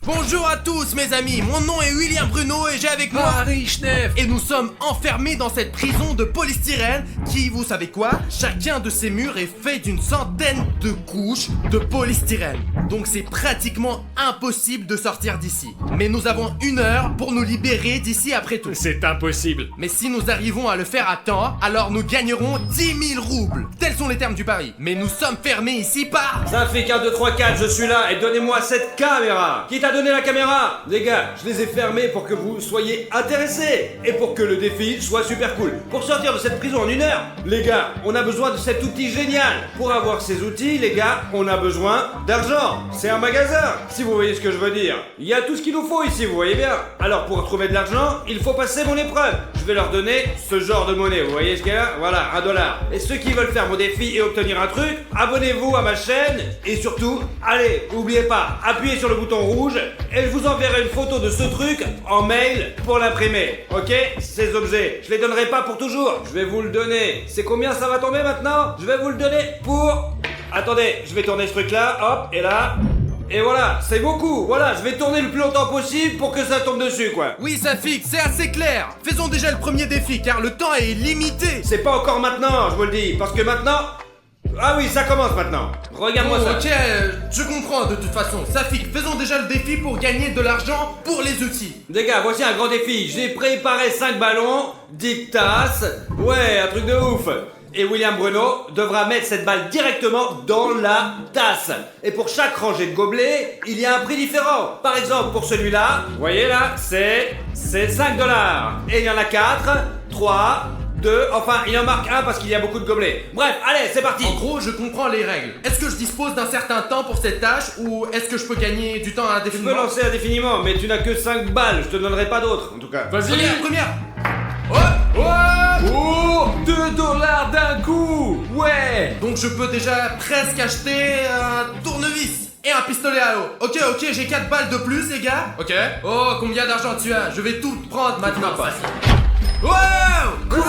Bonjour à tous mes amis, mon nom est William Bruno et j'ai avec moi Harry Schneef. Et nous sommes enfermés dans cette prison de polystyrène qui, vous savez quoi? Chacun de ces murs est fait d'une centaine de couches de polystyrène. Donc c'est pratiquement impossible de sortir d'ici. Mais nous avons 1 heure pour nous libérer d'ici après tout. C'est impossible. Mais si nous arrivons à le faire à temps, alors nous gagnerons 10 000 roubles. Tels sont les termes du pari. Mais nous sommes fermés ici par... Zafik 1, 2, 3, 4, je suis là et donnez-moi cette caméra. Qui t'a donné la caméra? Les gars, je les ai fermés pour que vous soyez intéressés et pour que le défi soit super cool. Pour sortir de cette prison en 1 heure, les gars, on a besoin de cet outil génial. Pour avoir ces outils, les gars, on a besoin d'argent. C'est un magasin, si vous voyez ce que je veux dire. Il y a tout ce qu'il nous faut ici, vous voyez bien. Alors pour trouver de l'argent, il faut passer mon épreuve. Je vais leur donner ce genre de monnaie, vous voyez ce qu'il y a? Voilà, $1. Et ceux qui veulent faire mon défi et obtenir un truc, abonnez-vous à ma chaîne et surtout, allez, n'oubliez pas, appuyez sur le bouton rouge et je vous enverrai une photo de ce truc en mail pour l'imprimer. Ok? Ces objets, je les donnerai pas pour toujours. Je vais vous le donner. C'est combien ça va tomber maintenant? Je vais vous le donner pour... Attendez, je vais tourner ce truc là, hop, et là... Et voilà, c'est beaucoup, voilà, je vais tourner le plus longtemps possible pour que ça tombe dessus, quoi. Oui, ça fixe, c'est assez clair. Faisons déjà le premier défi, car le temps est limité. C'est pas encore maintenant, je vous le dis, parce que maintenant... Ah oui, ça commence maintenant. Regarde-moi ça. Ok, je comprends de toute façon. Safik, faisons déjà le défi pour gagner de l'argent pour les outils. Les gars, voici un grand défi. J'ai préparé 5 ballons, 10 tasses. Ouais, un truc de ouf. Et William Bruno devra mettre cette balle directement dans la tasse. Et pour chaque rangée de gobelets, il y a un prix différent. Par exemple, pour celui-là, vous voyez là, c'est $5. Et il y en a 4, 3, 2, enfin il en marque un parce qu'il y a beaucoup de gobelets. Bref, allez, c'est parti. En gros, je comprends les règles. Est-ce que je dispose d'un certain temps pour cette tâche ou est-ce que je peux gagner du temps Tu indéfiniment? peux lancer indéfiniment, mais tu n'as que 5 balles. Je te donnerai pas d'autres, en tout cas. Vas-y, première. Oh, $2 d'un coup. Ouais. Donc je peux déjà presque acheter un tournevis et un pistolet à eau. Ok, j'ai 4 balles de plus, les gars. Ok. Oh, combien d'argent tu as? Je vais tout prendre maintenant. Wow, cool.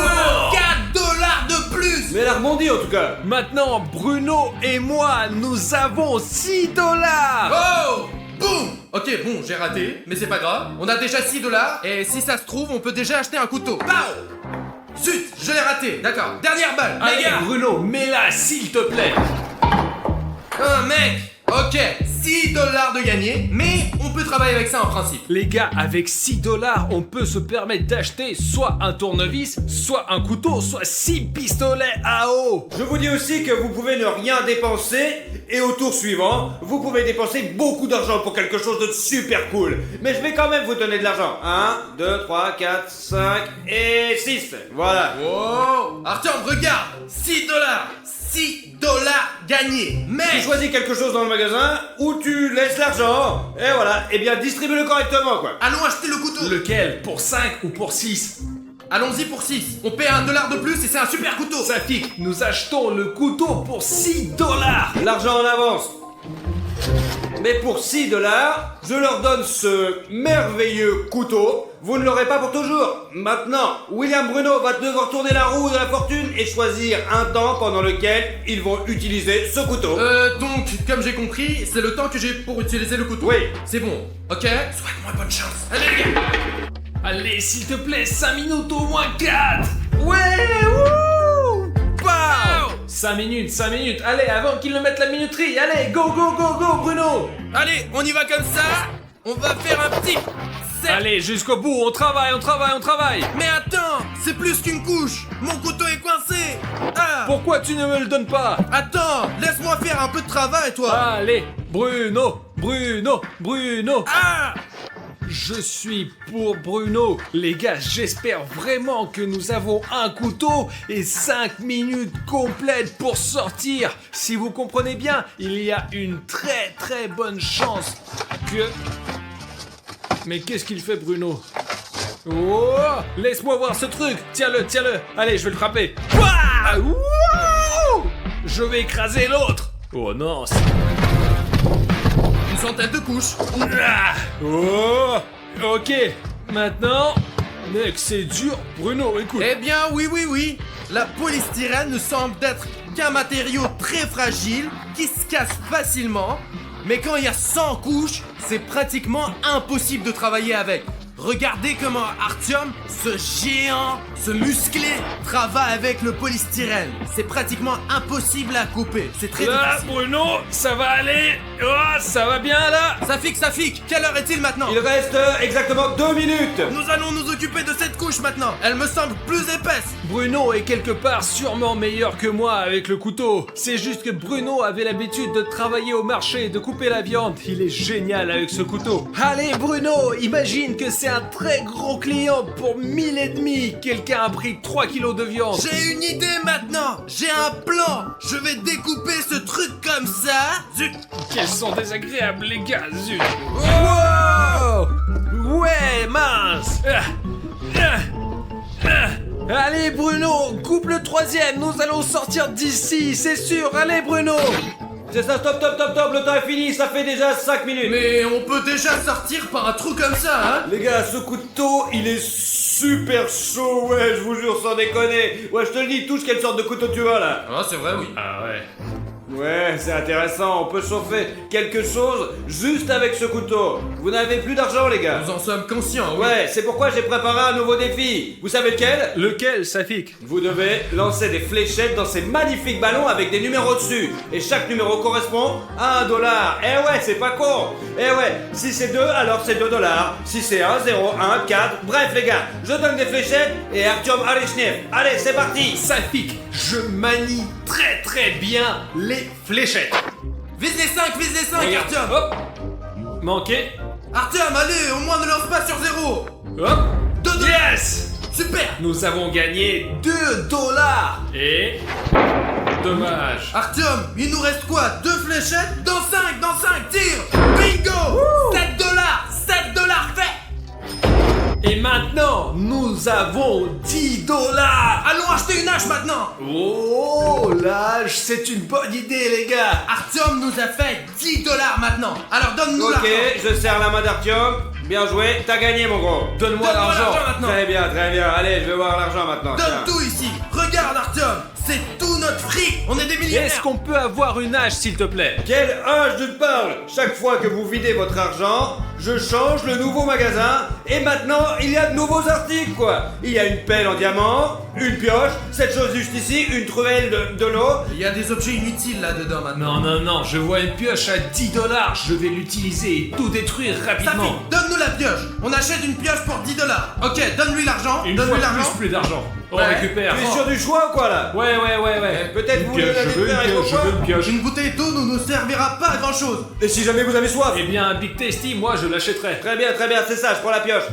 4 $ de plus. Mais elle a rebondi, en tout cas. Maintenant, Bruno et moi, nous avons $6. Oh, boum. Ok, bon, j'ai raté, mais c'est pas grave. On a déjà 6 $, et si ça se trouve, on peut déjà acheter un couteau. Pow. Zut, je l'ai raté, d'accord. Dernière balle, les Allez, gars. Bruno, mets-la, s'il te plaît. Mec, ok, 6 $ de gagné, mais on peut travailler avec ça en principe. Les gars, avec $6, on peut se permettre d'acheter soit un tournevis, soit un couteau, soit 6 pistolets à eau. Je vous dis aussi que vous pouvez ne rien dépenser et au tour suivant, vous pouvez dépenser beaucoup d'argent pour quelque chose de super cool. Mais je vais quand même vous donner de l'argent. 1, 2, 3, 4, 5 et 6. Voilà. Wow. Artyom, regarde, 6 $. 6 $ gagnés. Tu Mais choisis quelque chose dans le magasin ou tu laisses l'argent. Et voilà. Et bien distribue-le correctement, quoi. allons acheter le couteau. Lequel? Pour 5 ou pour 6? Allons-y pour 6. On paie $1 de plus et c'est un super couteau. Safik, nous achetons le couteau pour $6. L'argent en avance. Mais pour 6 $, je leur donne ce merveilleux couteau. Vous ne l'aurez pas pour toujours. Maintenant, William Bruno va devoir tourner la roue de la fortune et choisir un temps pendant lequel ils vont utiliser ce couteau. Donc, comme j'ai compris, c'est le temps que j'ai pour utiliser le couteau. Oui. C'est bon. Ok. Souhaite-moi bonne chance. Allez les gars. Allez, s'il te plaît, 5 minutes au moins 4. Ouais. Wouh. Pow. 5 minutes, allez, avant qu'ils ne mettent la minuterie, allez, go, go, go, go, Bruno. Allez, on y va comme ça. On va faire un petit... Allez, jusqu'au bout, on travaille. Mais attends, c'est plus qu'une couche. Mon couteau est coincé. Ah. Pourquoi tu ne me le donnes pas? Attends, laisse-moi faire un peu de travail, toi. Allez, Bruno. Ah. Je suis pour Bruno. Les gars, j'espère vraiment que nous avons un couteau et 5 minutes complètes pour sortir. Si vous comprenez bien, il y a une très très bonne chance que... Mais qu'est-ce qu'il fait, Bruno? Oh, laisse-moi voir ce truc. Tiens-le. Allez, je vais le frapper. Ouah. Wouh. Je vais écraser l'autre. Oh non, Une centaine de couches. Ah. Oh. Ok, maintenant... Mec, c'est dur. Bruno, écoute. Eh bien, oui. La polystyrène ne semble être qu'un matériau très fragile qui se casse facilement. Mais quand il y a 100 couches, c'est pratiquement impossible de travailler avec. Regardez comment Artyom, ce géant, ce musclé, travaille avec le polystyrène. C'est pratiquement impossible à couper. C'est très Là, difficile. Bruno, ça va aller. Oh, ça va bien là. Safik, quelle heure est-il maintenant? Il reste exactement 2 minutes. Nous allons nous occuper de cette couche maintenant. Elle me semble plus épaisse. Bruno est quelque part sûrement meilleur que moi avec le couteau. C'est juste que Bruno avait l'habitude de travailler au marché et de couper la viande. Il est génial avec ce couteau. Allez Bruno, imagine que c'est un très gros client pour 1000 et demi. Quelqu'un a pris 3 kilos de viande. J'ai une idée maintenant. J'ai un plan. Je vais découper ce truc comme ça. Zut. Quels sont désagréables les gars, zut. Wow. Ouais, mince. Allez Bruno, coupe le troisième, nous allons sortir d'ici, c'est sûr. Allez Bruno. C'est ça, stop, le temps est fini, ça fait déjà 5 minutes. Mais on peut déjà sortir par un trou comme ça, hein? Les gars, ce couteau, il est super chaud, ouais, je vous jure, sans déconner. Ouais, je te le dis, touche quelle sorte de couteau tu as là. Ah, c'est vrai, oui. Ah ouais. Ouais, c'est intéressant, on peut chauffer quelque chose juste avec ce couteau. Vous n'avez plus d'argent, les gars. Nous en sommes conscients, oui. Ouais, c'est pourquoi j'ai préparé un nouveau défi. Vous savez lequel? Lequel, Safik? Vous devez lancer des fléchettes dans ces magnifiques ballons avec des numéros dessus. Et chaque numéro correspond à $1. Eh ouais, c'est pas con. Eh ouais, si c'est 2, alors c'est $2. Si c'est 1, 0, 1, 4. Bref, les gars, je donne des fléchettes et Artyom Alishnev. Allez, c'est parti. Safik, je manie très bien les fléchettes. Vise les 5, Regarde. Artyom. Hop. Manqué. Artyom, allez, au moins ne lance pas sur 0. Hop. 2 $. Yes. Super. Nous avons gagné $2. Et... dommage. Artyom, il nous reste quoi? 2 fléchettes? Dans 5, tire. Bingo. 7 $, 7 $, fait. Et maintenant, nous avons $10. Allons acheter une hache maintenant. Oh, l'âge, c'est une bonne idée, les gars. Artyom nous a fait 10 $ maintenant. Alors donne-nous Ok, l'argent. je serre la main d'Artyom. Bien joué, t'as gagné, mon gros. Donne-moi Donne-moi l'argent. l'argent maintenant. Très bien. Allez, je vais voir l'argent maintenant. Donne tiens. tout ici. Regarde Artyom, c'est tout notre fric. On est des millionnaires. Est-ce qu'on peut avoir une hache, s'il te plaît? Quel âge tu te parles? Chaque fois que vous videz votre argent, je change le nouveau magasin et maintenant il y a de nouveaux articles quoi. Il y a une pelle en diamant, une pioche, cette chose juste ici, une truelle de l'eau. Il y a des objets inutiles là-dedans maintenant. Non, je vois une pioche à $10. Je vais l'utiliser et tout détruire rapidement. Safik, donne-nous la pioche. On achète une pioche pour 10 $. Ok, donne-lui l'argent. Une Donne-lui fois l'argent. plus d'argent. On Ouais. récupère. Tu es sûr du choix ou quoi là? Ouais. Peut-être vous voulez la je veux une défaire avec vos pioche, je veux poings? une pioche. Une bouteille d'eau ne nous servira pas à grand chose. Et si jamais vous avez soif? Eh bien, un Big Tasty, moi, je l'achèterai. Très bien, c'est ça, je prends la pioche.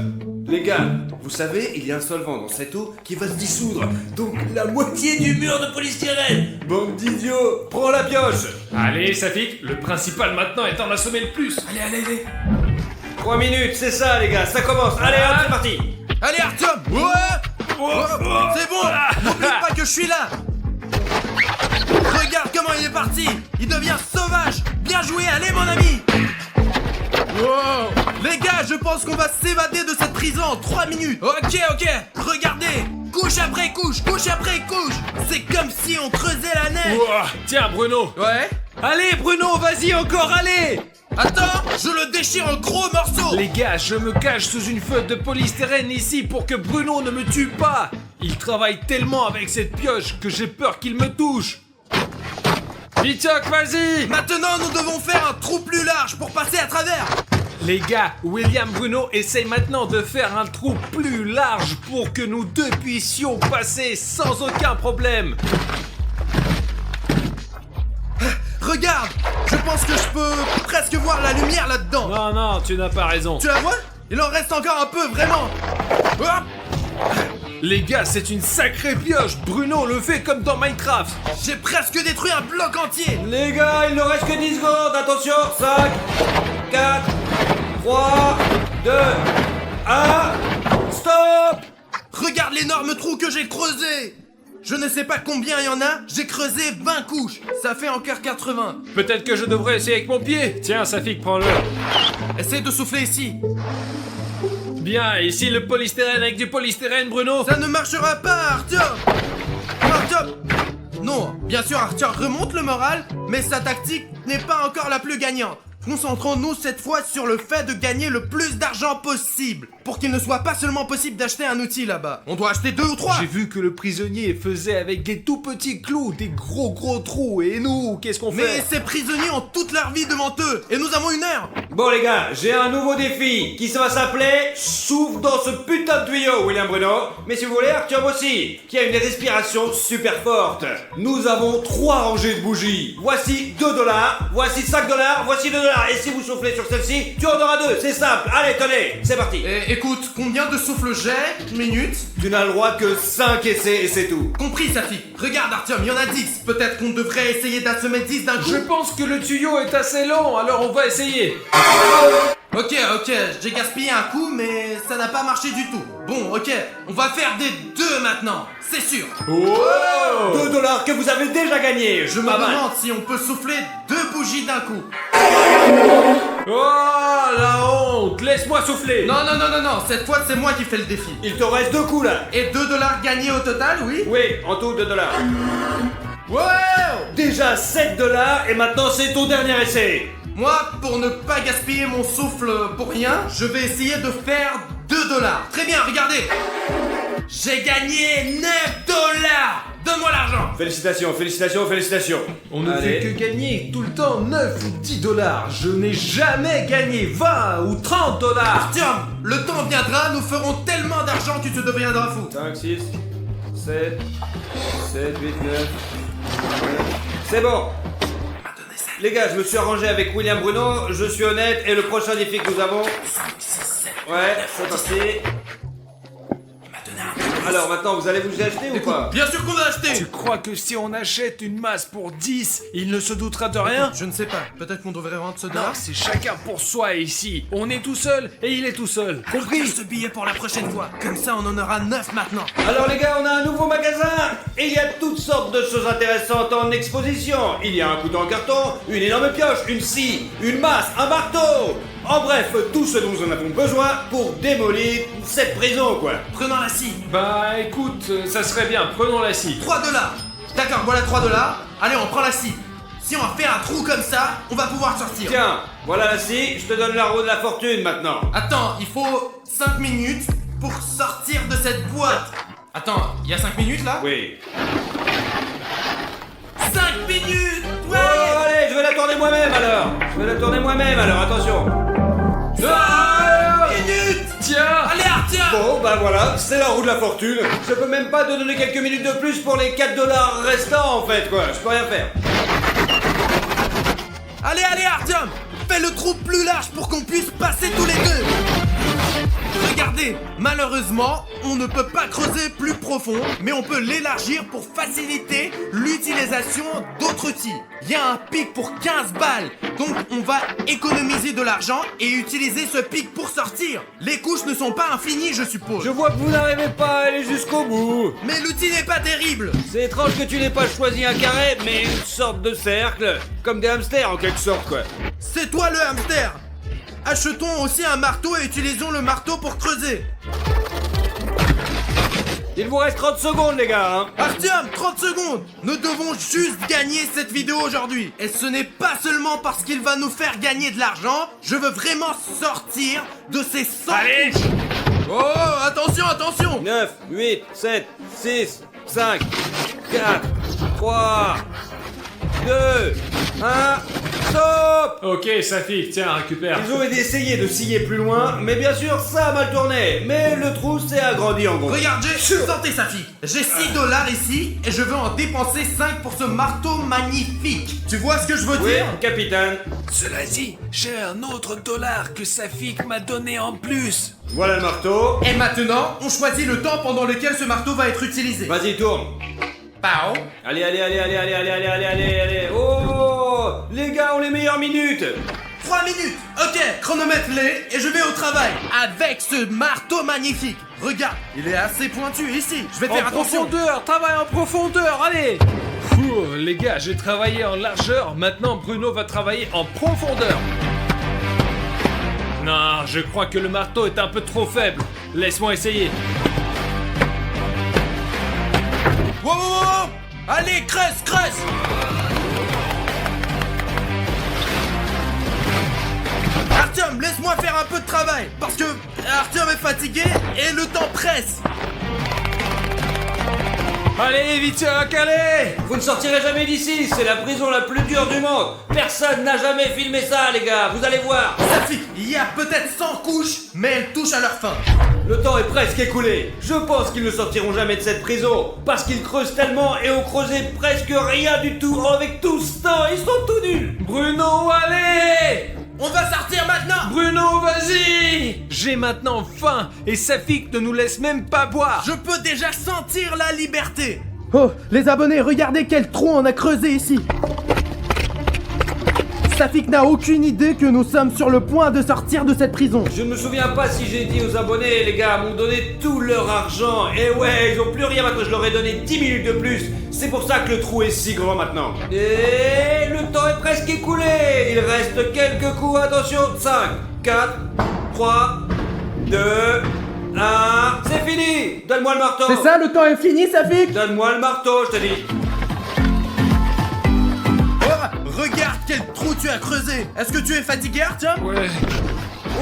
Les gars, vous savez, il y a un solvant dans cette eau qui va se dissoudre. Donc la moitié du mur de polystyrène. Bande d'idiots, prends la pioche. Allez, Safik, le principal maintenant est d'en assommer le plus. Allez. 3 minutes, c'est ça les gars, ça commence. Allez, hop, c'est parti. Allez Artyom. Ouais. C'est bon. N'oublie pas que je suis là. Regarde comment il est parti. Il devient sauvage. Bien joué, allez mon ami. Wow. Les gars, je pense qu'on va s'évader de cette prison en 3 minutes. Ok. Regardez. Couche après couche. C'est comme si on creusait la neige. Ouah, tiens, Bruno. Ouais. Allez, Bruno, vas-y encore, allez. Attends, je le déchire en gros morceaux. Les gars, je me cache sous une feuille de polystyrène ici pour que Bruno ne me tue pas. Il travaille tellement avec cette pioche que j'ai peur qu'il me touche. Bitok, vas-y. Maintenant, nous devons faire un trou plus large pour passer à travers. Les gars, William Bruno essaye maintenant de faire un trou plus large pour que nous deux puissions passer sans aucun problème. Regarde, je pense que je peux presque voir la lumière là-dedans. Non, tu n'as pas raison. Tu la vois? Il en reste encore un peu, vraiment. Hop. Les gars, c'est une sacrée pioche. Bruno le fait comme dans Minecraft. J'ai presque détruit un bloc entier. Les gars, il ne reste que 10 secondes, attention. 5, 4, 3, 2, 1, stop. Regarde l'énorme trou que j'ai creusé. Je ne sais pas combien il y en a, j'ai creusé 20 couches. Ça fait encore 80. Peut-être que je devrais essayer avec mon pied. Tiens, Safik, prends-le. Essaye de souffler ici. Bien, ici le polystyrène avec du polystyrène, Bruno. Ça ne marchera pas, Artyom. Non, bien sûr, Artyom remonte le moral, mais sa tactique n'est pas encore la plus gagnante. Concentrons-nous cette fois sur le fait de gagner le plus d'argent possible, pour qu'il ne soit pas seulement possible d'acheter un outil là-bas. On doit acheter 2 ou 3. J'ai vu que le prisonnier faisait avec des tout petits clous, des gros trous, et nous, qu'est-ce qu'on Mais fait? ces prisonniers ont toute leur vie devant eux, et nous avons 1 heure. Bon les gars, j'ai un nouveau défi qui va s'appeler Souffle dans ce putain de tuyau, William Bruno. Mais si vous voulez, Artyom aussi, qui a une respiration super forte. Nous avons 3 rangées de bougies. Voici 2 $, voici 5 $, voici 2 $. Et si vous soufflez sur celle-ci, tu en auras 2, c'est simple. Allez, tenez, c'est parti. Et écoute, combien de souffles j'ai? Minutes? Tu n'as le droit que 5 essais et c'est tout. Compris, Safi. Regarde, Artyom, il y en a 10. Peut-être qu'on devrait essayer d'assommer 10 d'un coup. Je pense que le tuyau est assez long, alors on va essayer. Ok, j'ai gaspillé un coup, mais ça n'a pas marché du tout. Bon, ok, on va faire des 2 maintenant, c'est sûr. Oh! 2 $ que vous avez déjà gagnés. Je me Pas mal. demande si on peut souffler 2 bougies d'un coup. Oh, la honte! Laisse-moi souffler! Non, cette fois c'est moi qui fais le défi. Il te reste 2 coups là. Et 2 $ gagnés au total, oui? Oui, en tout 2 $. Wow! Déjà 7 $ et maintenant c'est ton dernier essai. Moi, pour ne pas gaspiller mon souffle pour rien, je vais essayer de faire 2 $. Très bien, regardez. J'ai gagné 9 $. Donne-moi l'argent. Félicitations. On ne Allez. fait que gagner tout le temps 9 ou 10 $. Je n'ai jamais gagné 20 ou 30 $. Tiens, le temps viendra, nous ferons tellement d'argent que tu te deviendras fou. 5, 6, 7, 8, 9. C'est bon. Les gars, je me suis arrangé avec William Bruno, je suis honnête, et le prochain défi que nous avons... Ouais, c'est parti. Alors maintenant, vous allez vous y acheter ou pas? Bien sûr qu'on va acheter. Tu crois que si on achète une masse pour 10, il ne se doutera de rien? Je ne sais pas, peut-être qu'on devrait rendre ce Non, dollar. c'est chacun pour soi ici. On est tout seul et il est tout seul. Compris ce billet pour la prochaine fois. Comme ça, on en aura 9 maintenant. Alors les gars, on a un nouveau magasin et il y a toutes sortes de choses intéressantes en exposition. Il y a un couteau en carton, une énorme pioche, une scie, une masse, un marteau. En bref, tout ce dont nous en avons besoin pour démolir cette prison, quoi. Prenons la scie. Bah écoute, ça serait bien, prenons la scie. 3 $. D'accord, voilà 3 $. Allez, on prend la scie. Si on fait un trou comme ça, on va pouvoir sortir. Tiens, voilà la scie, je te donne la roue de la fortune maintenant. Attends, il faut 5 minutes pour sortir de cette boîte. Attends, il y a 5 minutes là? Oui. 5 minutes. Oh, Ouais. allez, je vais la tourner moi-même alors, attention. 5 minutes. Tiens! Allez, Artyom. Bon, bah voilà, c'est la roue de la fortune. Je peux même pas te donner quelques minutes de plus pour les 4 $ restants en fait, quoi. Je peux rien faire. Allez, Artyom. Fais le trou plus large pour qu'on puisse passer tous les deux. Regardez, malheureusement, on ne peut pas creuser plus profond, mais on peut l'élargir pour faciliter l'utilisation d'autres outils. Il y a un pic pour 15 balles, donc on va économiser de l'argent et utiliser ce pic pour sortir. Les couches ne sont pas infinies, je suppose. Je vois que vous n'arrivez pas à aller jusqu'au bout. Mais l'outil n'est pas terrible. C'est étrange que tu n'aies pas choisi un carré, mais une sorte de cercle. Comme des hamsters en quelque sorte, quoi. C'est toi le hamster. Achetons aussi un marteau et utilisons le marteau pour creuser. Il vous reste 30 secondes, les gars, hein. Artyom, 30 secondes. Nous devons juste gagner cette vidéo aujourd'hui. Et ce n'est pas seulement parce qu'il va nous faire gagner de l'argent. Je veux vraiment sortir de ces 100 Allez! couches. Oh, attention. 9, 8, 7, 6, 5, 4, 3, 2, 1, stop! Ok, Safi, tiens, récupère. Ils ont essayé de scier plus loin, mais bien sûr, ça a mal tourné. Mais le trou s'est agrandi en gros. Regarde, santé Safi. J'ai 6 $ ici et je veux en dépenser 5 pour ce marteau magnifique. Tu vois ce que je veux Oui, dire? capitaine. Cela dit, j'ai un autre dollar que Safik m'a donné en plus. Voilà le marteau. Et maintenant, on choisit le temps pendant lequel ce marteau va être utilisé. Vas-y, tourne. Pao. Allez. Oh, les gars ont les meilleures minutes. 3 minutes. Ok, chronomètre-les et je vais au travail. Avec ce marteau magnifique. Regarde, il est assez pointu ici. Je vais faire En attention. profondeur, travaille en profondeur, allez! Les gars, j'ai travaillé en largeur, maintenant Bruno va travailler en profondeur. Non, je crois que le marteau est un peu trop faible. Laisse-moi essayer. Wow. Allez, creuse. Artyom, laisse-moi faire un peu de travail. Parce que Artyom est fatigué et le temps presse. Allez, Vitok, allez! Vous ne sortirez jamais d'ici, c'est la prison la plus dure du monde. Personne n'a jamais filmé ça, les gars, vous allez voir. Safik, il y a peut-être 100 couches, mais elles touchent à leur fin. Le temps est presque écoulé. Je pense qu'ils ne sortiront jamais de cette prison. Parce qu'ils creusent tellement et ont creusé presque rien du tout. Avec tout ce temps, ils sont tout nuls. Bruno, allez! On va sortir maintenant. Bruno, vas-y! J'ai maintenant faim et Safik ne nous laisse même pas boire. Je peux déjà sentir la liberté. Oh, les abonnés, regardez quel trou on a creusé ici. Safik n'a aucune idée que nous sommes sur le point de sortir de cette prison. Je ne me souviens pas si j'ai dit aux abonnés, les gars m'ont donné tout leur argent. Et ouais, ils ont plus rien maintenant, je leur ai donné 10 minutes de plus. C'est pour ça que le trou est si grand maintenant. Et le temps est presque écoulé. Il reste quelques coups, attention. 5, 4, 3, 2, 1. C'est fini. Donne-moi le marteau. C'est ça, le temps est fini, Safik? Donne-moi le marteau, je te dis. Oh, regarde quel trou tu as creusé. Est-ce que tu es fatigué, Artyom? Ouais.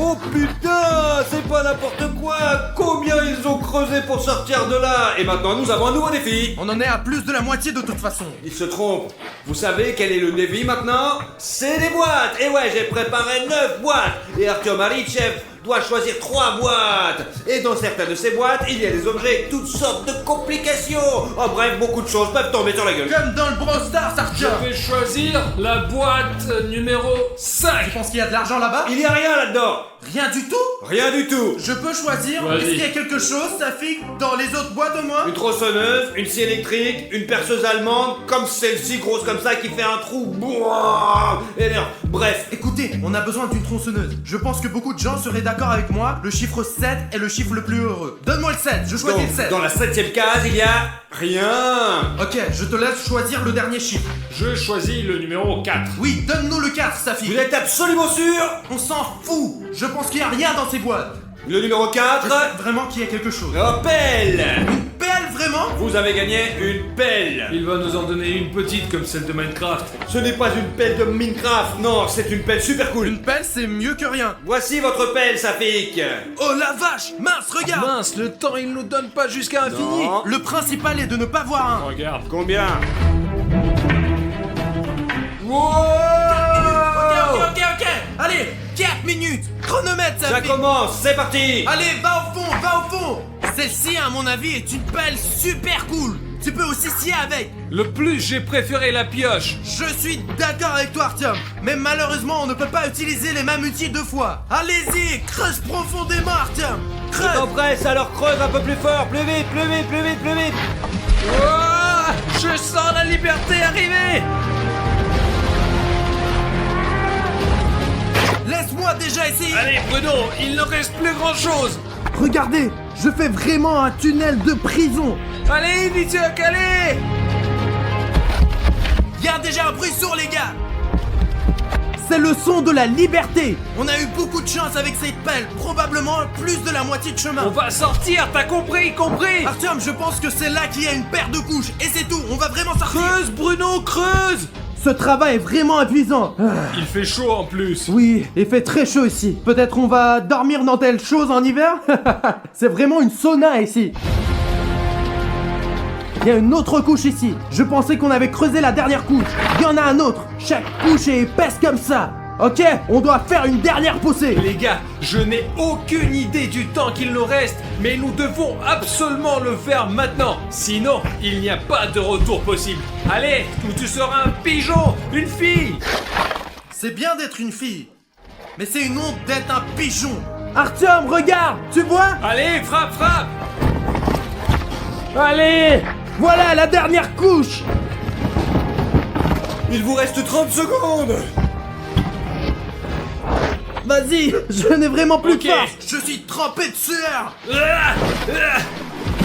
Oh putain, c'est pas n'importe quoi. Combien ils ont creusé pour sortir de là. Et maintenant nous avons un nouveau défi. On en est à plus de la moitié de toute façon. Ils se trompent. Vous savez quel est le défi maintenant? C'est des boîtes. Et ouais, j'ai préparé 9 boîtes. Et Artyom Maritchev doit choisir 3 boîtes. Et dans certaines de ces boîtes, il y a des objets avec toutes sortes de complications. Oh bref, beaucoup de choses peuvent tomber sur la gueule. Comme dans le Brawl Stars, Artyom. Je vais choisir la boîte numéro 5. Tu penses qu'il y a de l'argent là-bas? Il y a rien là-dedans. Rien du tout? Rien du tout. Je peux choisir? Vas-y. Est-ce qu'il y a quelque chose, Safik, dans les autres boîtes au moins? Une tronçonneuse, une scie électrique, une perceuse allemande, comme celle-ci, grosse comme ça, qui fait un trou. Bouah. Et non, bref. Écoutez, on a besoin d'une tronçonneuse. Je pense que beaucoup de gens seraient d'accord avec moi. Le chiffre 7 est le chiffre le plus heureux. Donne-moi le 7, je choisis Donc, le 7. dans la 7ème case, il y a rien. Ok, je te laisse choisir le dernier chiffre. Je choisis le numéro 4. Oui, donne-nous le 4, Safik. Vous êtes absolument sûr? On s'en fout. Je pense qu'il n'y a rien dans ces boîtes. Le numéro 4. J'espère vraiment qu'il y a quelque chose. Pelle. Une pelle, vraiment? Vous avez gagné une pelle. Il va nous en donner une petite comme celle de Minecraft. Ce n'est pas une pelle de Minecraft, non, c'est une pelle super cool. Une pelle, c'est mieux que rien. Voici votre pelle, Safik. Oh la vache! Mince, regarde! Mince, le temps il nous donne pas jusqu'à infini. Non. Le principal est de ne pas voir un. Regarde. Combien? Ok. Allez, 4 minutes. Chronomètre, Ça Safik. commence, c'est parti. Allez, va au fond. Celle-ci, à mon avis, est une pelle super cool. Tu peux aussi scier avec. Le plus j'ai préféré la pioche. Je suis d'accord avec toi, Artyom. Mais malheureusement, on ne peut pas utiliser les mêmes outils 2 fois. Allez-y, creuse profondément, Artyom. Le Creuse. temps presse, alors creuse un peu plus fort, plus vite. Oh, je sens la liberté arriver. Laisse-moi déjà essayer. Allez Bruno, il ne reste plus grand chose. Regardez, je fais vraiment un tunnel de prison. Allez Vitok, allez. Il y a déjà un bruit sourd, les gars. C'est le son de la liberté. On a eu beaucoup de chance avec cette pelle, probablement plus de la moitié de chemin. On va sortir, t'as compris? Artyom, je pense que c'est là qu'il y a une paire de couches. Et c'est tout, on va vraiment sortir. Creuse Bruno, creuse. Ce travail est vraiment épuisant. Il fait chaud en plus. Oui, il fait très chaud ici. Peut-être on va dormir dans telle chose en hiver. C'est vraiment une sauna ici. Il y a une autre couche ici. Je pensais qu'on avait creusé la dernière couche. Il y en a un autre. Chaque couche est épaisse comme ça. Ok, on doit faire une dernière poussée. Les gars, je n'ai aucune idée du temps qu'il nous reste, mais nous devons absolument le faire maintenant. Sinon, il n'y a pas de retour possible. Allez, ou tu seras un pigeon, une fille. C'est bien d'être une fille, mais c'est une honte d'être un pigeon. Artyom, regarde, tu vois? Allez, frappe. Allez, voilà la dernière couche. Il vous reste 30 secondes. Vas-y, je n'ai vraiment plus Ok. de force. Je suis trempé de sueur.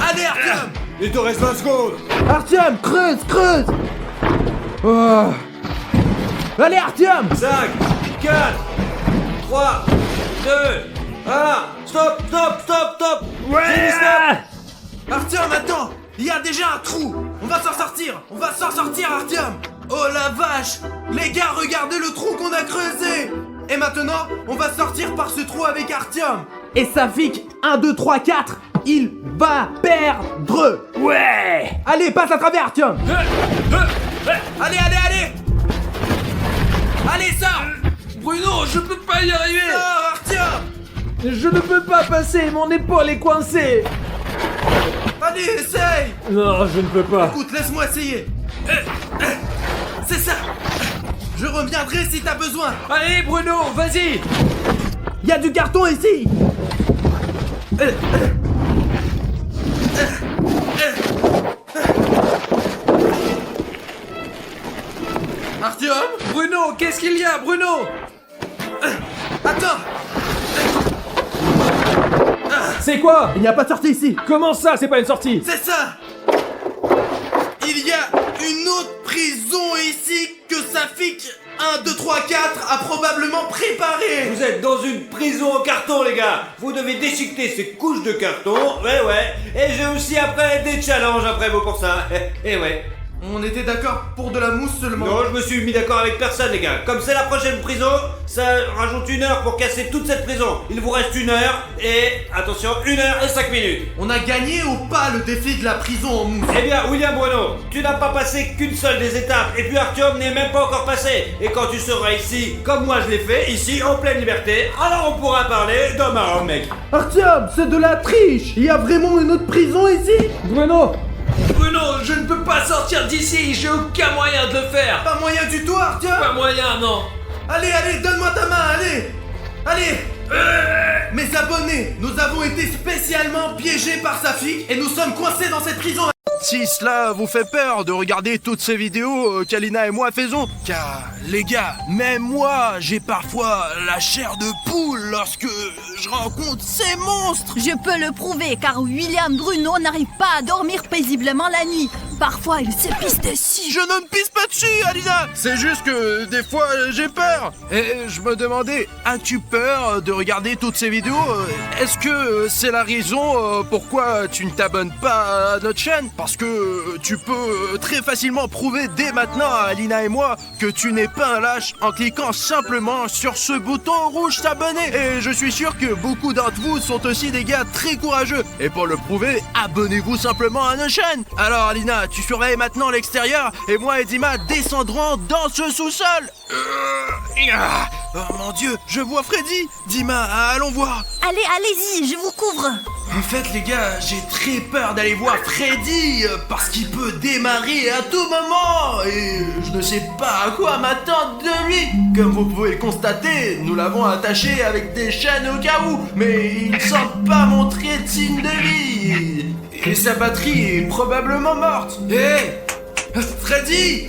Allez, Artyom. Il te reste 20 secondes. Artyom, creuse. Oh. Allez, Artyom. 5, 4, 3, 2, 1. Stop. Fini, stop. Artyom, attends. Il y a déjà un trou. On va s'en sortir, Artyom. Oh la vache. Les gars, regardez le trou qu'on a creusé. Et maintenant, on va sortir par ce trou avec Artyom. Et Safik, 1, 2, 3, 4, il va perdre. Ouais. Allez, passe à travers Artyom. Allez, allez, allez. Allez, sors. Bruno, je peux pas y arriver. Sors, Artyom. Je ne peux pas passer, mon épaule est coincée. Allez, essaye. Non, je ne peux pas. Écoute, laisse-moi essayer. C'est ça. Je reviendrai si t'as besoin. Allez, Bruno, vas-y. Il y a du carton ici. Artyom. Bruno, qu'est-ce qu'il y a, Bruno? Attends. C'est quoi? Il n'y a pas de sortie ici. Comment ça, c'est pas une sortie? C'est ça. Il y a une autre prison ici que Safik 1, 2, 3, 4 a probablement préparée. Vous êtes dans une prison en carton, les gars. Vous devez déchiqueter ces couches de carton. Ouais. Et j'ai aussi après des challenges après vous pour ça. Et ouais. On était d'accord pour de la mousse seulement. Non, je me suis mis d'accord avec personne, les gars. Comme c'est la prochaine prison, ça rajoute 1 heure pour casser toute cette prison. Il vous reste 1 heure et, attention, 1 heure et 5 minutes. On a gagné ou pas le défi de la prison en mousse? Eh bien, William Bruno, tu n'as pas passé qu'une seule des étapes. Et puis Artyom n'est même pas encore passé. Et quand tu seras ici, comme moi je l'ai fait, ici, en pleine liberté, alors on pourra parler d'homme à homme, mec. Artyom, c'est de la triche. Il y a vraiment une autre prison ici? Bruno, je ne peux pas sortir d'ici, j'ai aucun moyen de le faire. Pas moyen du tout, Artyom. Pas moyen, non. Allez, donne-moi ta main, allez. Mes abonnés, nous avons été spécialement piégés par Safik et nous sommes coincés dans cette prison. Si cela vous fait peur de regarder toutes ces vidéos qu'Alina et moi faisons, car les gars, même moi, j'ai parfois la chair de poule lorsque je rencontre ces monstres. Je peux le prouver car William Bruno n'arrive pas à dormir paisiblement la nuit. Parfois, il se pisse dessus. Je ne me pisse pas dessus, Alina. C'est juste que des fois, j'ai peur. Et je me demandais, as-tu peur de regarder toutes ces vidéos? Est-ce que c'est la raison pourquoi tu ne t'abonnes pas à notre chaîne? Parce que tu peux très facilement prouver dès maintenant à Alina et moi que tu n'es pas un lâche en cliquant simplement sur ce bouton rouge s'abonner. Et je suis sûr que beaucoup d'entre vous sont aussi des gars très courageux. Et pour le prouver, abonnez-vous simplement à notre chaîne. Alors Alina, tu surveilles maintenant l'extérieur et moi et Dima descendrons dans ce sous-sol. Oh mon Dieu, je vois Freddy. Dima, allons voir. Allez-y, je vous couvre. En fait les gars, j'ai très peur d'aller voir Freddy parce qu'il peut démarrer à tout moment et je ne sais pas à quoi m'attendre de lui. Comme vous pouvez le constater, nous l'avons attaché avec des chaînes au cas où, mais il ne semble pas montrer de signe de vie et sa batterie est probablement morte. Freddy,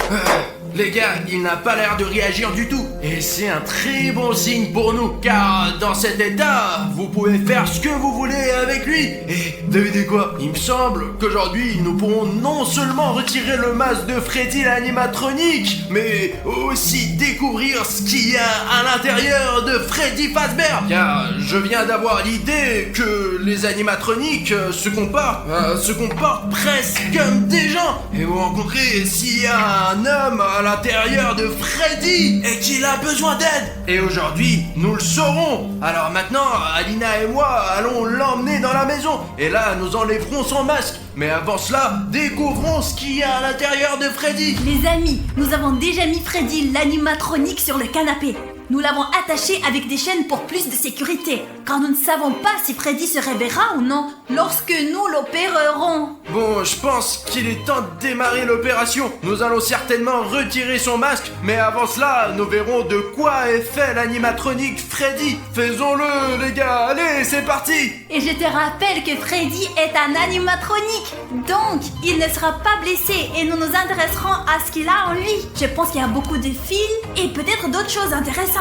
les gars, il n'a pas l'air de réagir du tout. Et c'est un très bon signe pour nous, car dans cet état, vous pouvez faire ce que vous voulez avec lui. Et devinez quoi? Il me semble qu'aujourd'hui, nous pourrons non seulement retirer le masque de Freddy l'animatronique, mais aussi découvrir ce qu'il y a à l'intérieur de Freddy Fazbear. Car je viens d'avoir l'idée que les animatroniques se comportent presque comme des gens. Et vous rencontrez s'il y a un homme à l'intérieur de Freddy et qu'il a besoin d'aide. Et aujourd'hui, nous le saurons. Alors maintenant, Alina et moi allons l'emmener dans la maison. Et là, nous enlèverons son masque. Mais avant cela, découvrons ce qu'il y a à l'intérieur de Freddy. Les amis, nous avons déjà mis Freddy l'animatronique sur le canapé. Nous l'avons attaché avec des chaînes pour plus de sécurité, car nous ne savons pas si Freddy se réveillera ou non lorsque nous l'opérerons. Bon, je pense qu'il est temps de démarrer l'opération. Nous allons certainement retirer son masque, mais avant cela, nous verrons de quoi est fait l'animatronique Freddy. Faisons-le, les gars, allez, c'est parti. Et je te rappelle que Freddy est un animatronique, donc il ne sera pas blessé et nous nous intéresserons à ce qu'il a en lui. Je pense qu'il y a beaucoup de fils et peut-être d'autres choses intéressantes.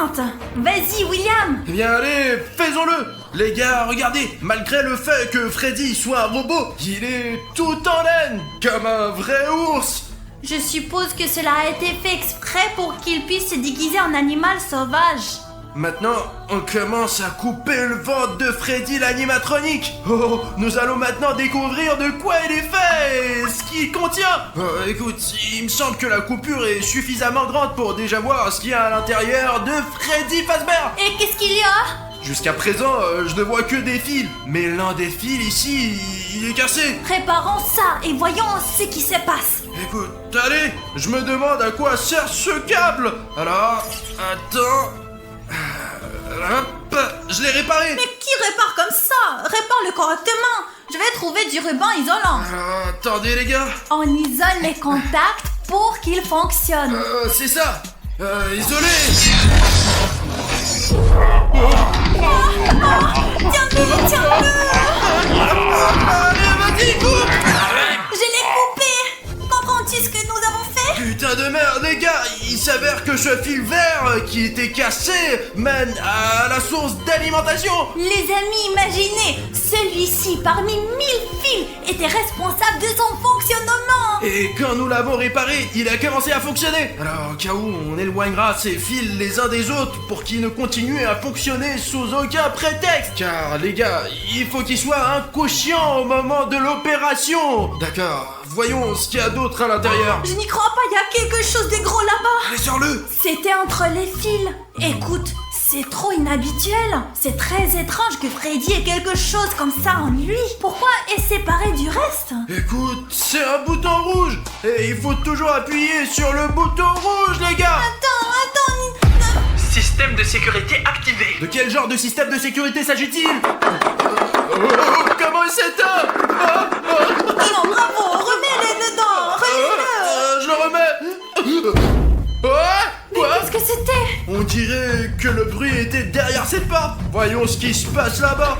Vas-y, William. Eh bien, allez, faisons-le. Les gars, regardez, malgré le fait que Freddy soit un robot, il est tout en laine, comme un vrai ours. Je suppose que cela a été fait exprès pour qu'il puisse se déguiser en animal sauvage. Maintenant, on commence à couper le ventre de Freddy l'animatronique. Oh, nous allons maintenant découvrir de quoi il est fait et ce qu'il contient. Écoute, il me semble que la coupure est suffisamment grande pour déjà voir ce qu'il y a à l'intérieur de Freddy Fazbear. Et qu'est-ce qu'il y a? Jusqu'à présent, je ne vois que des fils. Mais l'un des fils ici, il est cassé. Réparons ça et voyons ce qui se passe. Écoute, allez, je me demande à quoi sert ce câble. Alors, attends... Hop, je l'ai réparé. Mais qui répare comme ça? Répare-le correctement. Je vais trouver du ruban isolant. Alors, attendez les gars. On isole les contacts pour qu'ils fonctionnent. C'est ça. Isolé. Tiens-le, tiens-le. Allez, vas-y, coupe. Je l'ai coupé. Comprends-tu ce que nous avons fait? Putain de merde, les gars. Il s'avère que ce fil vert qui était cassé mène à la source d'alimentation. Les amis, imaginez, celui-ci parmi 1000 fils était responsable de son fonctionnement. Et quand nous l'avons réparé, il a commencé à fonctionner. Alors, au cas où, on éloignera ces fils les uns des autres pour qu'ils ne continuent à fonctionner sous aucun prétexte. Car, les gars, il faut qu'ils soient inconscients au moment de l'opération. D'accord, voyons ce qu'il y a d'autre à l'intérieur. Je n'y crois pas, il y a quelque chose de gros là-bas. Allez, sors-le. C'était entre les fils. Écoute, c'est trop inhabituel. C'est très étrange que Freddy ait quelque chose comme ça en lui. Pourquoi est séparé du reste? Écoute, c'est un bouton rouge. Et il faut toujours appuyer sur le bouton rouge, les gars. Attends. Système de sécurité activé. De quel genre de système de sécurité s'agit-il? Comment il s'éteint? Non, bravo, remets-le dedans. Remets-le. Je le remets. Mais Quoi? qu'est-ce que c'était? On dirait que le bruit était derrière cette porte. Voyons ce qui se passe là-bas.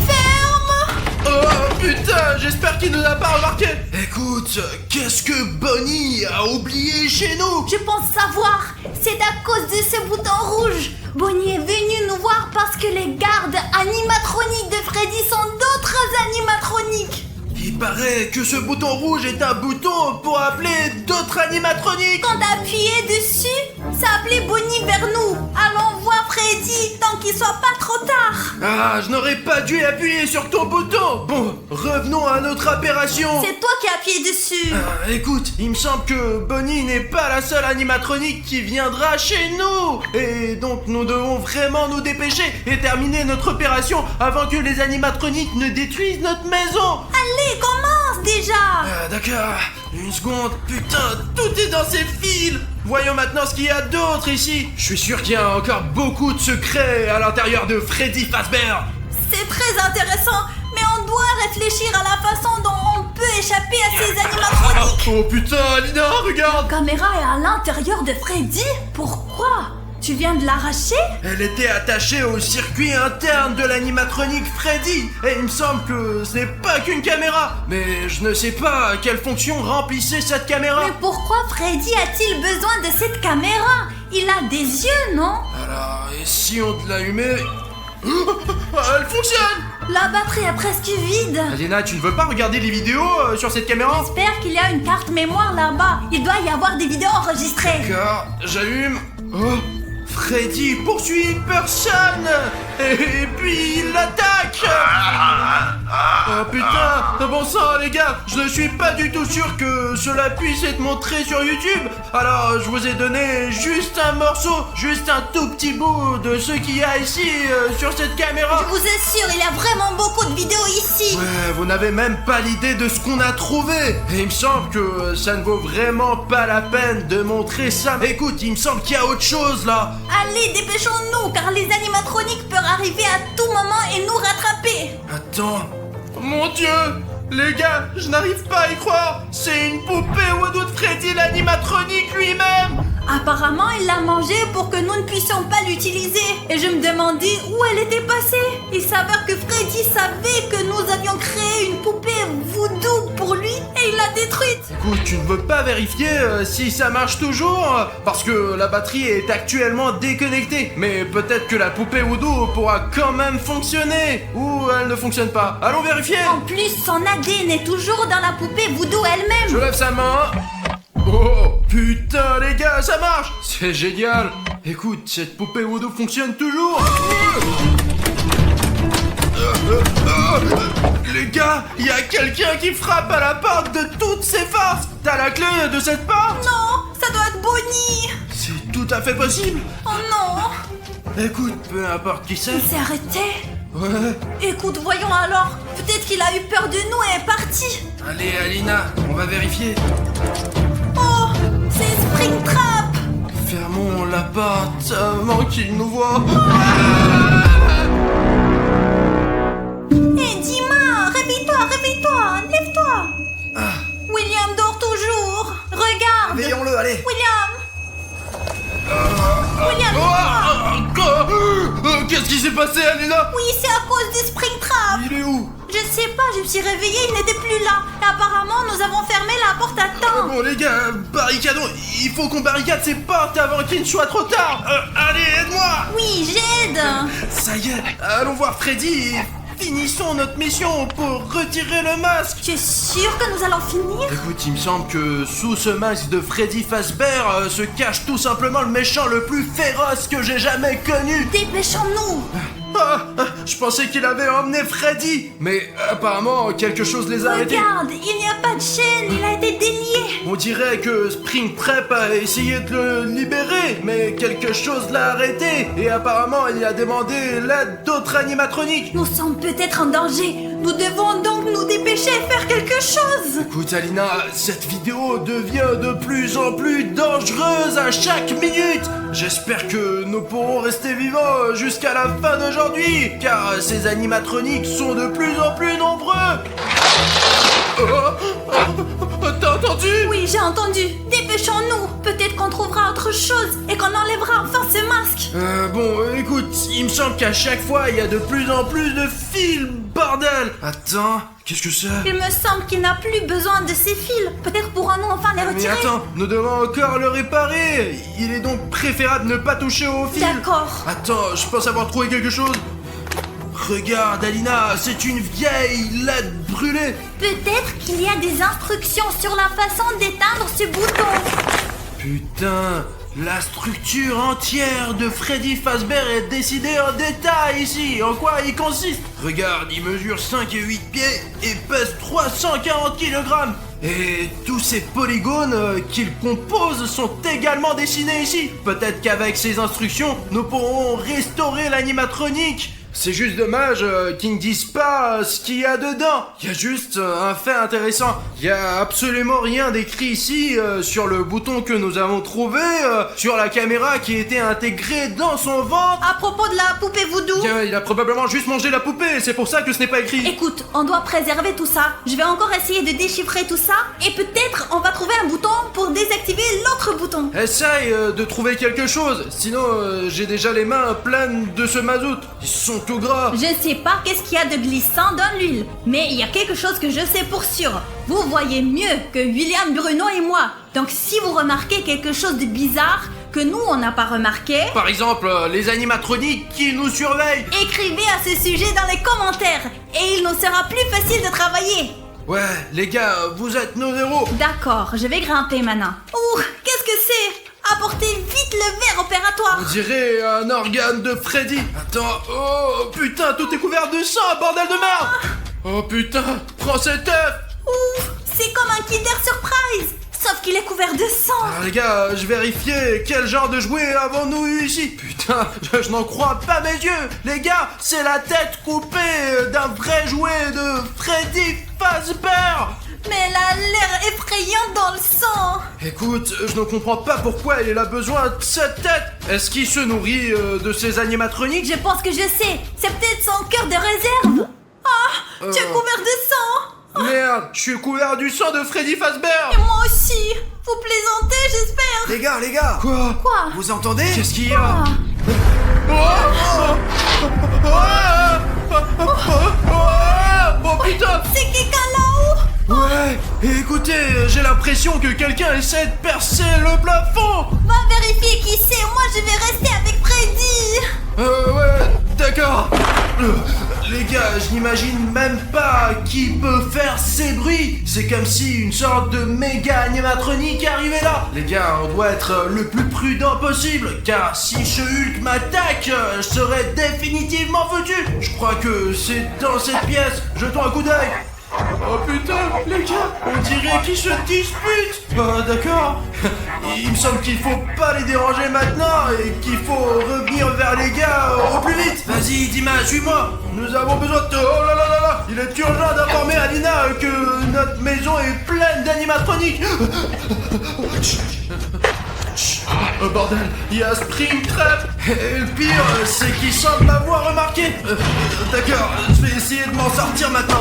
Ferme. Oh putain, j'espère qu'il nous a pas remarqué. Écoute, qu'est-ce que Bonnie a oublié chez nous? Je pense savoir. C'est à cause de ce bouton rouge. Bonnie est venue nous voir parce que les gardes animatroniques de Freddy sont d'autres animatroniques. Il paraît que ce bouton rouge est un bouton pour appeler d'autres animatroniques. Quand t'appuyais dessus, ça appelait Bonnie vers nous. Allons voir Freddy tant qu'il soit pas trop tard. Ah, je n'aurais pas dû appuyer sur ton bouton. Bon, revenons à notre opération. C'est toi qui as appuyé dessus. Écoute, il me semble que Bonnie n'est pas la seule animatronique qui viendra chez nous. Et donc nous devons vraiment nous dépêcher et terminer notre opération avant que les animatroniques ne détruisent notre maison. Allez, commence déjà. D'accord, une seconde, putain, tout est dans ces fils. Voyons maintenant ce qu'il y a d'autre ici. Je suis sûr qu'il y a encore beaucoup de secrets à l'intérieur de Freddy Fazbear. C'est très intéressant, mais on doit réfléchir à la façon dont on peut échapper à ces animatroniques. Oh putain, Lina, regarde. La caméra est à l'intérieur de Freddy? Pourquoi? Tu viens de l'arracher? Elle était attachée au circuit interne de l'animatronique Freddy. Et il me semble que ce n'est pas qu'une caméra. Mais je ne sais pas quelle fonction remplissait cette caméra. Mais pourquoi Freddy a-t-il besoin de cette caméra? Il a des yeux, non? Alors, et si on te l'allumait... Elle fonctionne. La batterie est presque vide. Alina, tu ne veux pas regarder les vidéos sur cette caméra? J'espère qu'il y a une carte mémoire là-bas. Il doit y avoir des vidéos enregistrées. D'accord, j'allume. Oh, Freddy poursuit une personne. Et puis il l'attaque. Oh putain, bon sang les gars, je ne suis pas du tout sûr que cela puisse être montré sur YouTube. Alors je vous ai donné juste un morceau, juste un tout petit bout de ce qu'il y a ici sur cette caméra. Je vous assure, il y a vraiment beaucoup de vidéos ici. Ouais, vous n'avez même pas l'idée de ce qu'on a trouvé. Et il me semble que ça ne vaut vraiment pas la peine de montrer ça. Écoute, il me semble qu'il y a autre chose là. Allez, dépêchons-nous, car les animatroniques peuvent arriver à tout moment et nous rattraper. Attends. Mon Dieu, les gars, je n'arrive pas à y croire. C'est une poupée Woodoo de Freddy l'animatronique lui-même. Apparemment, il l'a mangée pour que nous ne puissions pas l'utiliser. Et je me demandais où elle était passée. Il s'avère que Freddy savait que nous avions créé une poupée voodoo pour lui et il l'a détruite. Écoute, tu ne veux pas vérifier si ça marche toujours? Parce que la batterie est actuellement déconnectée. Mais peut-être que la poupée Woodoo pourra quand même fonctionner. Ou elle ne fonctionne pas. Allons vérifier. En plus, son ADN est toujours dans la poupée voodoo elle-même. Je lève sa main. Oh, Oh putain les gars, ça marche! C'est génial! Écoute, cette poupée voodoo fonctionne toujours! Les gars, il y a quelqu'un qui frappe à la porte de toutes ses forces! T'as la clé de cette porte? Non, ça doit être Bonnie. C'est tout à fait possible! Oh non, Écoute, peu importe qui c'est. il s'est arrêté. Ouais. Écoute, voyons alors. Peut-être qu'il a eu peur de nous et est parti. Allez, Alina, on va vérifier. Oh, c'est Springtrap. Fermons la porte avant qu'il nous voit. Hé, Dima, réveille-toi, lève-toi. William dort toujours. Regarde. Veillons-le, allez. William, Qu'est-ce qui s'est passé, Alina? oui, c'est à cause de Springtrap. Il est où? Je sais pas, je me suis réveillée, il n'était plus là. Et apparemment, nous avons fermé la porte à temps. Bon les gars, barricadons. Il faut qu'on barricade ces portes avant qu'il ne soit trop tard. Allez, aide-moi. Oui, j'aide. Ça y est, allons voir Freddy et finissons notre mission pour retirer le masque. Tu es sûr que nous allons finir? Écoute, il me semble que sous ce masque de Freddy Fazbear se cache tout simplement le méchant le plus féroce que j'ai jamais connu. Dépêchons-nous. Je pensais qu'il avait emmené Freddy, mais apparemment quelque chose les a arrêtés. Regarde, il n'y a pas de chaîne, il a été délié. On dirait que Springtrap a essayé de le libérer, mais quelque chose l'a arrêté. Et apparemment, il a demandé l'aide d'autres animatroniques. Nous sommes peut-être en danger. Nous devons donc nous dépêcher et faire quelque chose. Écoute Alina, cette vidéo devient de plus en plus dangereuse à chaque minute. J'espère que nous pourrons rester vivants jusqu'à la fin d'aujourd'hui, car ces animatroniques sont de plus en plus nombreux. T'as entendu? Oui, j'ai entendu. Dépêchons-nous. Peut-être qu'on trouvera autre chose et qu'on enlèvera enfin ce masque. Bon, écoute, il me semble qu'à chaque fois, il y a de plus en plus de fils, bordel. Attends, qu'est-ce que c'est? Il me semble qu'il n'a plus besoin de ces fils. Peut-être pourrons-nous enfin les Mais retirer. attends, nous devons encore le réparer. Il est donc préférable de ne pas toucher aux fils. D'accord. Attends, je pense avoir trouvé quelque chose. Regarde, Alina, c'est une vieille LED brûlée. Peut-être qu'il y a des instructions sur la façon d'éteindre ce bouton. Putain, la structure entière de Freddy Fazbear est décidée en détail ici. En quoi il consiste? Regarde, il mesure 5 et 8 pieds et pèse 340 kg. Et tous ces polygones qu'il compose sont également dessinés ici. Peut-être qu'avec ces instructions, nous pourrons restaurer l'animatronique. C'est juste dommage qu'ils ne disent pas ce qu'il y a dedans. Il y a juste un fait intéressant. Il y a absolument rien d'écrit ici sur le bouton que nous avons trouvé, sur la caméra qui était intégrée dans son ventre. À propos de la poupée voodoo. Tiens, il a probablement juste mangé la poupée, c'est pour ça que ce n'est pas écrit. Écoute, on doit préserver tout ça. Je vais encore essayer de déchiffrer tout ça et peut-être on va trouver un bouton pour désactiver l'autre bouton. Essaye de trouver quelque chose, sinon j'ai déjà les mains pleines de ce mazout. Ils sont tout gras. Je ne sais pas qu'est-ce qu'il y a de glissant dans l'huile, mais il y a quelque chose que je sais pour sûr. Vous voyez mieux que William, Bruno et moi. Donc si vous remarquez quelque chose de bizarre que nous on n'a pas remarqué, Par exemple, les animatroniques qui nous surveillent. écrivez à ce sujet dans les commentaires et il nous sera plus facile de travailler. Ouais, les gars, vous êtes nos héros. D'accord, je vais grimper maintenant. Ouh, qu'est-ce que c'est? Apportez vite le verre opératoire. On dirait un organe de Freddy. Attends, oh putain, tout est couvert de sang, bordel de merde. Oh putain, prends cet œuf. Ouf, c'est comme un Kinder Surprise, sauf qu'il est couvert de sang. Les gars, je vérifiais quel genre de jouet avons-nous eu ici. Putain, je n'en crois pas mes yeux. Les gars, c'est la tête coupée d'un vrai jouet de Freddy Fazbear. Mais elle a l'air effrayante dans le sang. Écoute, je ne comprends pas pourquoi il a besoin de cette tête. Est-ce qu'il se nourrit de ces animatroniques? Je pense que je sais, c'est peut-être son cœur de réserve. Ah, tu es couvert de sang. Merde, je suis couvert du sang de Freddy Fazbear. Et moi aussi. Vous plaisantez, j'espère. Les gars, Quoi? Quoi? vous entendez? Qu'est-ce qu'il y a? Oh putain! C'est quelqu'un là-haut. Ouais, et écoutez, j'ai l'impression que quelqu'un essaie de percer le plafond. Va vérifier qui c'est, moi je vais rester avec Freddy. Ouais, d'accord. Les gars, je n'imagine même pas qui peut faire ces bruits. C'est comme si une sorte de méga animatronique arrivait là. Les gars, on doit être le plus prudent possible, car si ce Hulk m'attaque, je serai définitivement foutu. Je crois que c'est dans cette pièce. Jetons un coup d'œil. Oh putain, les gars, on dirait qu'ils se disputent. Bah d'accord. Il me semble qu'il faut pas les déranger maintenant et qu'il faut revenir vers les gars au plus vite. Vas-y, Dima, suis-moi. Nous avons besoin de... Oh là là là là. Il est urgent d'informer Alina que notre maison est pleine d'animatroniques. Oh bordel, il y a Springtrap. Et le pire, c'est qu'il semble m'avoir remarqué. D'accord, je vais essayer de m'en sortir maintenant.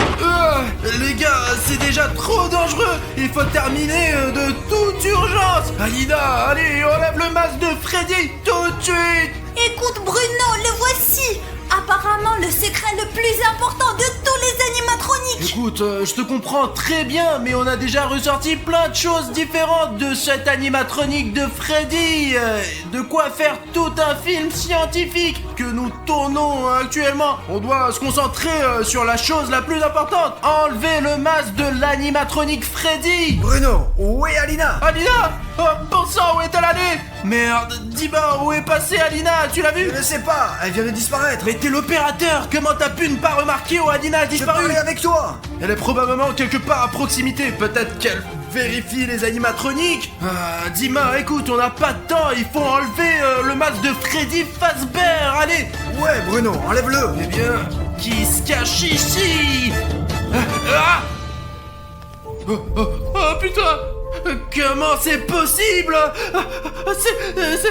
Les gars, c'est déjà trop dangereux. Il faut terminer de toute urgence. Alina, allez, enlève le masque de Freddy tout de suite. Écoute Bruno, le voici. Apparemment le secret le plus important de tous les animatroniques. Écoute, je te comprends très bien, mais on a déjà ressorti plein de choses différentes de cet animatronique de Freddy. De quoi faire tout un film scientifique que nous tournons actuellement. On doit se concentrer sur la chose la plus importante. Enlever le masque de l'animatronique Freddy. Bruno, où est Alina? Alina! Oh, bon sang, où est-elle allée? Merde, dis-moi, où est passée Alina? Tu l'as vue? Je ne sais pas, elle vient de disparaître. Mais t'es l'opérateur, comment t'as pu ne pas remarquer où Alina a Je disparu? parlais avec toi. Elle est probablement quelque part à proximité, peut-être qu'elle vérifie les animatroniques. Dima, écoute, on n'a pas de temps, il faut enlever le masque de Freddy Fazbear, allez. Ouais, Bruno, enlève-le. Eh bien, qui se cache ici? Oh putain! Comment c'est possible? C'est...